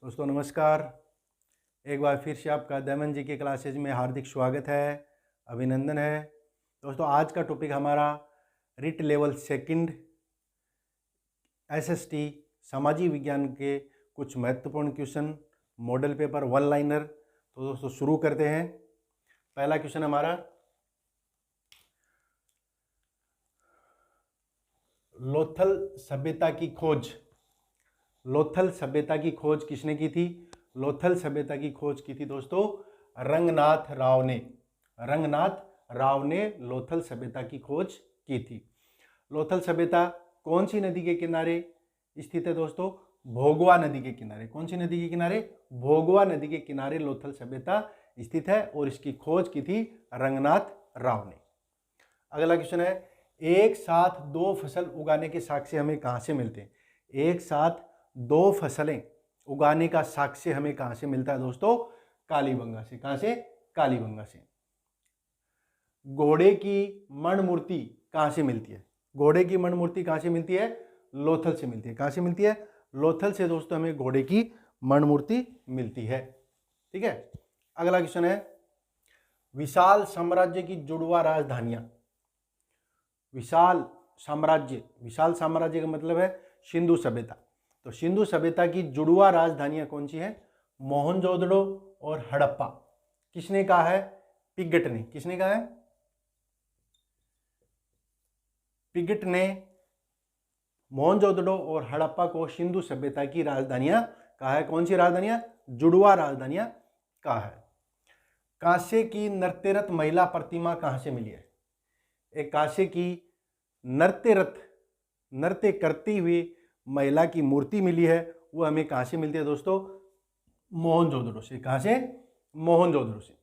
दोस्तों नमस्कार। एक बार फिर से आपका दमन जी के क्लासेज में हार्दिक स्वागत है, अभिनंदन है। दोस्तों आज का टॉपिक हमारा रिट लेवल सेकंड एसएसटी सामाजिक विज्ञान के कुछ महत्वपूर्ण question, model paper one liner. तो दोस्तों शुरू करते हैं। पहला क्वेश्चन हमारा, लोथल सभ्यता की खोज। लोथल सभ्यता की खोज किसने की थी? लोथल सभ्यता की खोज की थी दोस्तों रंगनाथ राव ने। रंगनाथ राव ने लोथल सभ्यता की खोज की थी। लोथल सभ्यता कौन सी नदी के किनारे स्थित है दोस्तों? भोगवा नदी के किनारे। कौन सी नदी के किनारे? भोगवा नदी के किनारे लोथल सभ्यता स्थित है और इसकी खोज की थी रंगनाथ राव ने। अगला क्वेश्चन है, एक साथ दो फसल उगाने के साक्ष्य हमें कहां से मिलते हैं? एक साथ दो फसलें उगाने का साक्ष्य हमें कहां से मिलता है दोस्तों? कालीबंगा से। कहां से? कालीबंगा से। घोड़े की मण मूर्ति कहां से मिलती है? घोड़े की मण मूर्ति कहां से मिलती है? लोथल से मिलती है। कहां से मिलती है? लोथल से दोस्तों हमें घोड़े की मण मूर्ति मिलती है। ठीक है। अगला क्वेश्चन है, विशाल साम्राज्य की जुड़वा राजधानियां। विशाल साम्राज्य का मतलब है सिंधु सभ्यता। तो सिंधु सभ्यता की जुड़वा राजधानियां कौन सी हैं? मोहनजोदड़ो और हड़प्पा। किसने कहा है? पिगट ने। किसने कहा है? पिगट ने मोहनजोदड़ो और हड़प्पा को सिंधु सभ्यता की राजधानियां कहा है। कौन सी राजधानियां? जुड़वा राजधानियां कहा है। कांसे की नृत्यरत महिला प्रतिमा कहां से मिली है? एक कांसे की नृत्य करती हुई महिला की मूर्ति मिली है। वो हमें कहां से मिलती है दोस्तों? मोहनजोदड़ो से। कहां से? मोहनजोदड़ो से।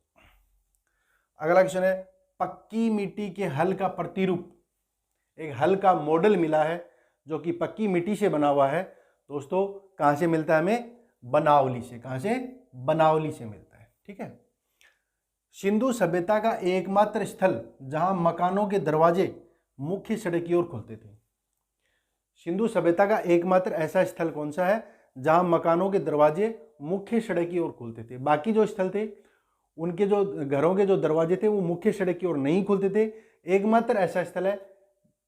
अगला क्वेश्चन है, पक्की मिट्टी के हल का प्रतिरूप, एक हल का मॉडल मिला है जो कि पक्की मिट्टी से बना हुआ है दोस्तों। कहां से मिलता है हमें? बनावली से। कहां से? बनावली से मिलता है। ठीक है। सिंधु सभ्यता का एकमात्र स्थल जहां मकानों के दरवाजे मुख्य सड़क की ओर खुलते थे। सिंधु सभ्यता का एकमात्र ऐसा स्थल कौन सा है जहां मकानों के दरवाजे मुख्य सड़क की ओर खुलते थे? बाकी जो स्थल थे उनके जो घरों के जो दरवाजे थे वो मुख्य सड़क की ओर नहीं खुलते थे। एकमात्र ऐसा स्थल है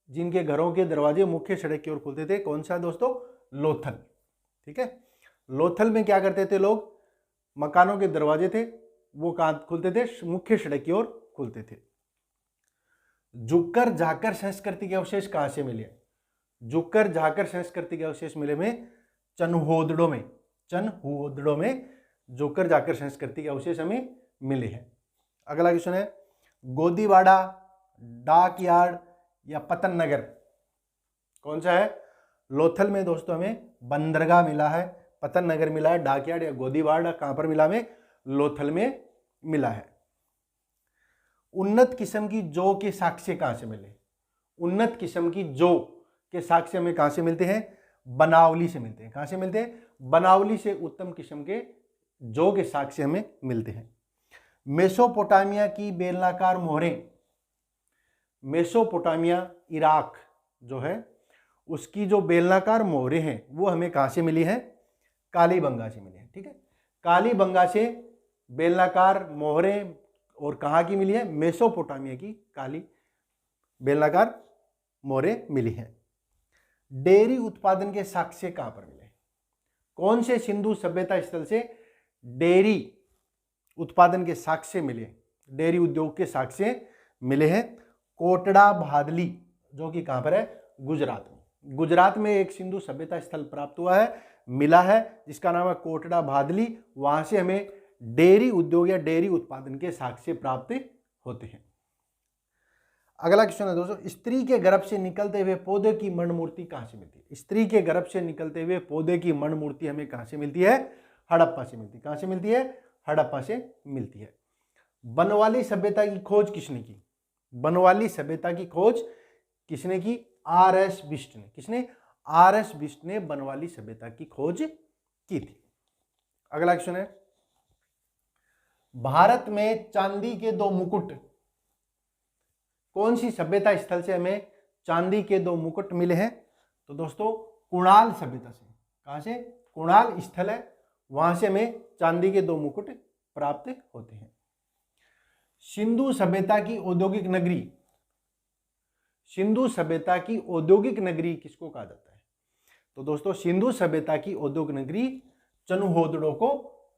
जिनके घरों के दरवाजे मुख्य सड़क की ओर खुलते थे। कौन सा दोस्तों? लोथल। ठीक है। लोथल में क्या करते थे लोग? मकानों के दरवाजे थे वो कहां खुलते थे? मुख्य सड़क की ओर खुलते थे। झुककर झाकर संस्कृति के अवशेष कहां से मिले? झुककर झाकर संस्कृति के अवशेष मिले में चनहोदड़ो में। चनहोदड़ो में झुककर झाकर संस्कृति के अवशेष हमें मिले हैं। अगला क्वेश्चन है, गोदीवाड़ा, डाक यार्ड या पतन नगर कौन सा है? लोथल में दोस्तों हमें बंदरगाह मिला है, पतन नगर मिला है। डाक यार्ड या गोदीवाड़ा कहां पर मिला? हमें लोथल में मिला है। उन्नत किस्म की जौ के साक्ष्य कहां से मिले? उन्नत किस्म की जौ के साक्ष्य हमें कहां से मिलते हैं? बनावली से मिलते हैं। कहां से मिलते हैं? बनावली से उत्तम किस्म के जौ के साक्ष्य हमें मिलते हैं। मेसोपोटामिया की बेलनाकार मोहरें, मेसोपोटामिया इराक जो है उसकी जो बेलनाकार मोहरें हैं वो हमें कहां से मिली हैं? कालीबंगा से मिली हैं। ठीक है। कालीबंगा से बेलनाकार मोहरें और कहां की मिली है? मेसोपोटामिया की काली बेलनाकार मोहरें मिली हैं। डेयरी उत्पादन के साक्ष्य कहां पर मिले? कौन से सिंधु सभ्यता स्थल से डेयरी उत्पादन के साक्ष्य मिले? डेयरी उद्योग के साक्ष्य मिले हैं कोटड़ा भादली जो कि कहां पर है? गुजरात में। गुजरात में एक सिंधु सभ्यता स्थल प्राप्त हुआ है, मिला है, जिसका नाम है कोटड़ा भादली। वहां से हमें डेयरी उद्योग या डेयरी उत्पादन के साक्ष्य प्राप्त होते हैं। अगला क्वेश्चन है दोस्तों, स्त्री के गर्भ से निकलते हुए पौधे की मण मूर्ति कहां से मिलती है? स्त्री के गर्भ से निकलते हुए पौधे की मण मूर्ति हमें कहां से मिलती है? हड़प्पा से मिलती है। कहां से मिलती है? हड़प्पा से मिलती है। बनवाली सभ्यता की खोज किसने की? बनवाली सभ्यता की खोज किसने की? आर.एस. बिष्ट ने। किसने? आर.एस. बिष्ट ने बनवाली सभ्यता की खोज की थी। अगला क्वेश्चन है, भारत में चांदी के दो मुकुट, कौन सी सभ्यता स्थल से हमें चांदी के दो मुकुट मिले हैं? तो दोस्तों कुणाल सभ्यता से। कहां से? कुणाल स्थल है वहां से हमें चांदी के 2 मुकुट प्राप्त होते हैं। सिंधु सभ्यता की औद्योगिक नगरी, सिंधु सभ्यता की औद्योगिक नगरी किसको कहा जाता है? तो दोस्तों सिंधु सभ्यता की औद्योगिक नगरी चनुहोदड़ो को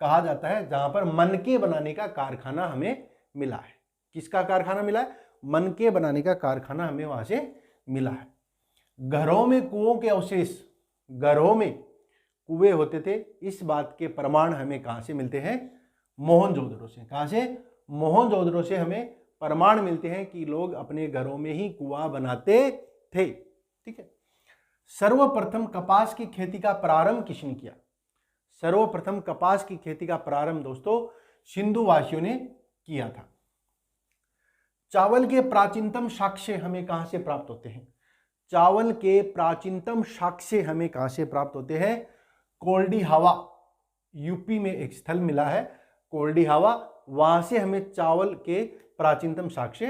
कहा जाता है, जहां पर मनके बनाने का कारखाना हमें मिला है। किसका कारखाना मिला है? मनके बनाने का कारखाना हमें वहां से मिला है। घरों में कुओं के अवशेष, घरों में कुएं होते थे, इस बात के प्रमाण हमें कहां से मिलते हैं? मोहनजोदड़ो से। कहां से? मोहनजोदड़ो से हमें प्रमाण मिलते हैं कि लोग अपने घरों में ही कुआं बनाते थे। ठीक है। सर्वप्रथम कपास की खेती का प्रारंभ किसने किया? सर्वप्रथम कपास की खेती का प्रारंभ दोस्तों सिंधु वासियों ने किया था। चावल के प्राचीनतम साक्ष्य हमें कहां से प्राप्त होते हैं? चावल के प्राचीनतम साक्ष्य हमें कहां से प्राप्त होते हैं? कोल्डी हवा, यूपी में एक स्थल मिला है कोल्डी हवा, वहां से हमें चावल के प्राचीनतम साक्ष्य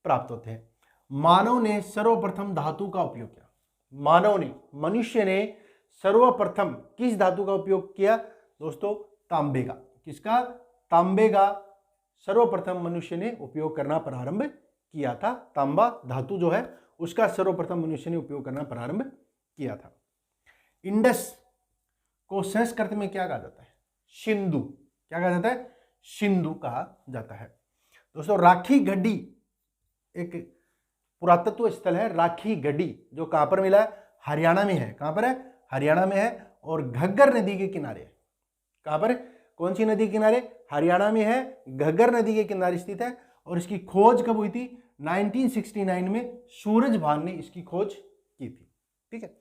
प्राप्त होते हैं। मानव ने सर्वप्रथम धातु का उपयोग किया। मानव ने, मनुष्य ने सर्वप्रथम किस धातु का उपयोग किया दोस्तों? तांबे का। किसका? तांबे का सर्वप्रथम मनुष्य ने उपयोग करना प्रारंभ किया था। तांबा धातु जो है उसका सर्वप्रथम मनुष्य ने उपयोग करना प्रारंभ किया था। इंडस को संस्कृत में क्या कहा जाता है? सिंधु। क्या कहा जाता है? सिंधु कहा जाता है। दोस्तों राखी गढ़ी एक पुरातत्व स्थल है, राखी गढ़ी, जो कहां पर मिला है? हरियाणा में है। कहां पर है? हरियाणा में है, और घग्गर नदी के किनारे। कहां पर? कौन सी नदी के किनारे? हरियाणा में है, घग्गर नदी के किनारे स्थित है। और इसकी खोज कब हुई थी? 1969 में सूरज भान ने इसकी खोज की थी। ठीक है।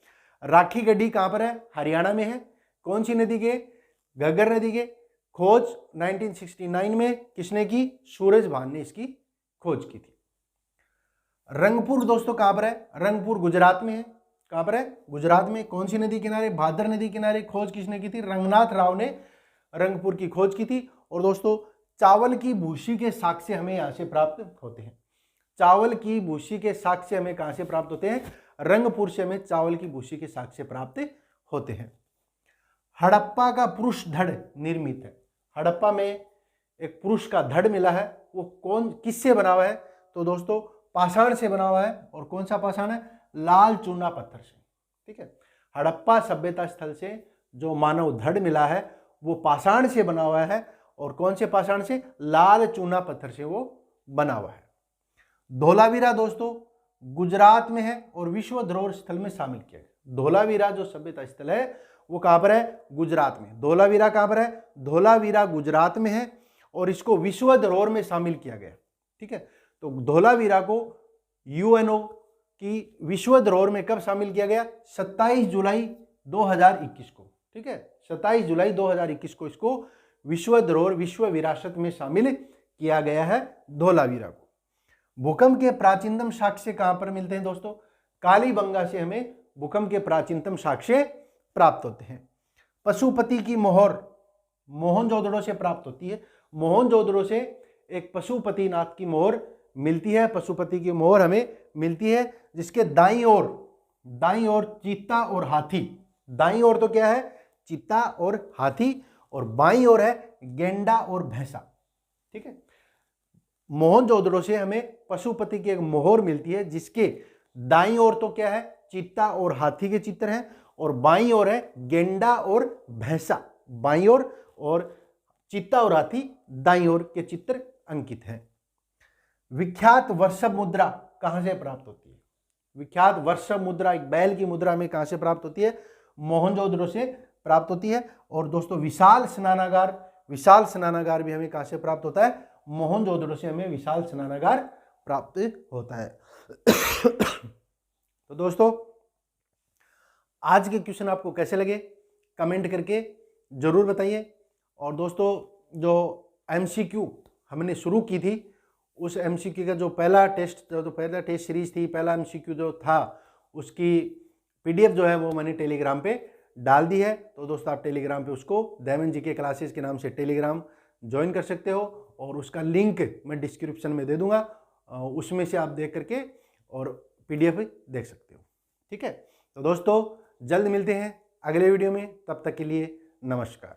राखी गढ़ी कहां पर है? हरियाणा में है। कौन सी नदी के? घग्गर नदी के। खोज 1969 में किसने की? सूरज भान ने इसकी खोज की थी। रंगपुर दोस्तों कहां पर है? रंगपुर गुजरात में है। कहां पर है? गुजरात में। कौन सी नदी किनारे? भादर नदी किनारे। खोज किसने की थी? रंगनाथ राव ने रंगपुर की खोज की थी। और दोस्तों चावल की भूसी के साक्ष्य हमें यहां से प्राप्त होते हैं। चावल की भूसी के साक्ष्य हमें कहां से प्राप्त होते हैं? रंगपुर से हमें चावल की भूसी के साक्ष्य प्राप्त होते हैं। हड़प्पा का पुरुष धड़ निर्मित है। हड़प्पा में एक पुरुष का धड़ मिला है, वो कौन, किससे बना हुआ है? तो दोस्तों पाषाण से बना हुआ है। और कौन सा पाषाण है? लाल चूना पत्थर से। ठीक है। हड़प्पा सभ्यता स्थल से जो मानव धड़ मिला है वो पाषाण से बना हुआ है। और कौन से पाषाण से? लाल चूना पत्थर से वो बना हुआ है। धोलावीरा दोस्तों गुजरात में है और विश्व धरोहर स्थल में शामिल किया गया। धोलावीरा जो सभ्यता स्थल है वो कहां पर है? गुजरात में। धोलावीरा कहां पर है? धोलावीरा गुजरात में है और इसको विश्व धरोहर में शामिल किया गया। ठीक है। तो धोलावीरा को यूएनओ की विश्व धरोहर में कब शामिल किया गया? 27 जुलाई 2021 को। ठीक है। 27 जुलाई 2021 को इसको विश्व धरोहर, विश्व विरासत में शामिल किया गया है धोलावीरा को। भूकंप के प्राचीनतम साक्ष्य कहां पर मिलते हैं दोस्तों? कालीबंगा से हमें भूकंप के प्राचीनतम साक्ष्य प्राप्त होते हैं। पशुपति की मोहर मोहनजोदड़ो से प्राप्त होती है। मोहनजोदड़ो से एक पशुपतिनाथ की मोहर मिलती है। पशुपति की मोहर हमें मिलती है जिसके दाईं ओर चीता और हाथी। दाईं ओर तो क्या है? चीता और हाथी, और बाईं ओर है गेंडा और भैंसा। ठीक है। मोहनजोदड़ो से हमें पशुपति की एक मोहर मिलती है जिसके दाईं ओर तो क्या है? चीता और हाथी के चित्र हैं, और बाईं ओर है गेंडा और भैंसा। बाईं ओर और चीता और हाथी दाईं ओर के चित्र अंकित हैं। विख्यात वर्षभ मुद्रा कहां से प्राप्त होती है? विख्यात वर्षभ मुद्रा एक बैल की मुद्रा में कहां से प्राप्त होती है? मोहनजोदड़ो से प्राप्त होती है। और दोस्तों विशाल स्नानागार भी हमें कहां से प्राप्त होता है? मोहनजोदड़ो से हमें विशाल स्नानागार प्राप्त होता है। तो दोस्तों आज के क्वेश्चन आपको कैसे लगे कमेंट करके जरूर बताइए। और दोस्तों जो एमसीक्यू हमने शुरू की थी, उस एमसीक्यू का जो पहला टेस्ट सीरीज थी, पहला एमसीक्यू जो था, उसकी पीडीएफ जो है वो मैंने टेलीग्राम पे डाल दी है। तो दोस्तों आप टेलीग्राम पे उसको देवेंद्र जी के क्लासेस के नाम से टेलीग्राम ज्वाइन कर सकते हो, और उसका लिंक मैं डिस्क्रिप्शन में दे दूंगा, उसमें से आप देख करके और पीडीएफ देख सकते हो। ठीक है। तो दोस्तों जल्द मिलते हैं अगले वीडियो में, तब तक के लिए नमस्कार।